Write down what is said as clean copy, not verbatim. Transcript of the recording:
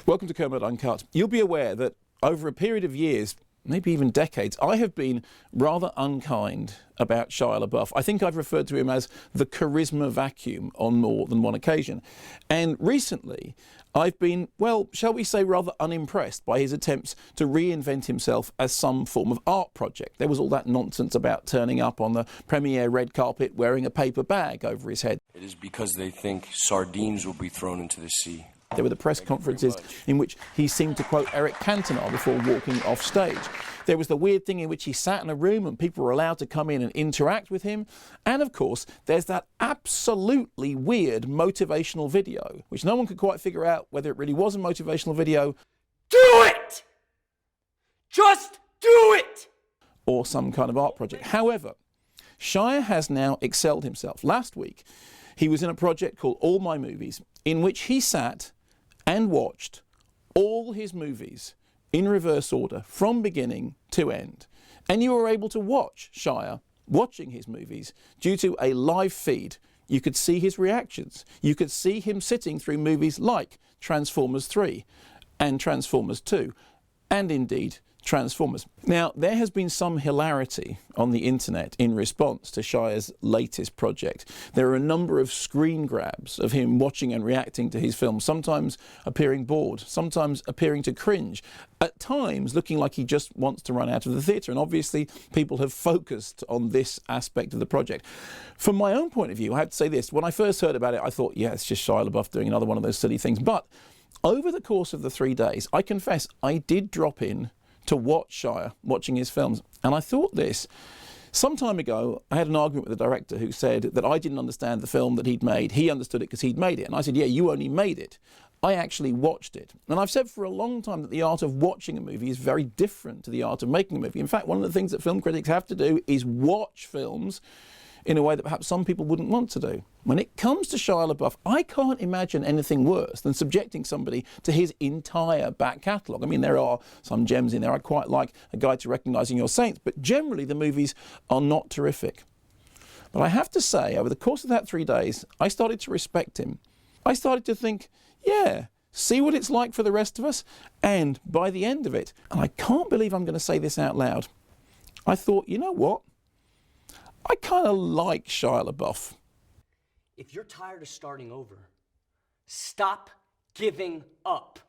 Welcome to Kermode Uncut. You'll be aware that over a period of years, maybe even decades, I have been rather unkind about Shia LaBeouf. I think I've referred to him as the charisma vacuum on more than one occasion. And recently, I've been, well, shall we say, rather unimpressed by his attempts to reinvent himself as some form of art project. There was all that nonsense about turning up on the premiere red carpet wearing a paper bag over his head. It is because they think sardines will be thrown into the sea. There were the press conferences in which he seemed to quote Eric Cantona before walking off stage. There was the weird thing in which he sat in a room and people were allowed to come in and interact with him. And of course, there's that absolutely weird motivational video, which no one could quite figure out whether it really was a motivational video. Do it! Just do it! Or some kind of art project. However, Shia has now excelled himself. Last week, he was in a project called All My Movies, in which he sat and watched all his movies in reverse order from beginning to end. And you were able to watch Shia watching his movies due to a live feed. You could see his reactions. You could see him sitting through movies like Transformers 3 and Transformers 2 and indeed Transformers. Now, there has been some hilarity on the internet in response to Shia's latest project. There are a number of screen grabs of him watching and reacting to his films, sometimes appearing bored, sometimes appearing to cringe, at times looking like he just wants to run out of the theatre. And obviously, people have focused on this aspect of the project. From my own point of view, I have to say this. When I first heard about it, I thought, yeah, it's just Shia LaBeouf doing another one of those silly things. But over the course of the 3 days, I confess I did drop in to watch Shia watching his films. And I thought this. Some time ago, I had an argument with the director who said that I didn't understand the film that he'd made. He understood it because he'd made it. And I said, yeah, you only made it. I actually watched it. And I've said for a long time that the art of watching a movie is very different to the art of making a movie. In fact, one of the things that film critics have to do is watch films in a way that perhaps some people wouldn't want to do. When it comes to Shia LaBeouf, I can't imagine anything worse than subjecting somebody to his entire back catalogue. I mean, there are some gems in there. I'd quite like A Guide to Recognising Your Saints, but generally the movies are not terrific. But I have to say, over the course of that 3 days, I started to respect him. I started to think, yeah, see what it's like for the rest of us. And by the end of it, and I can't believe I'm going to say this out loud, I thought, you know what? I kind of like Shia LaBeouf. If you're tired of starting over, stop giving up.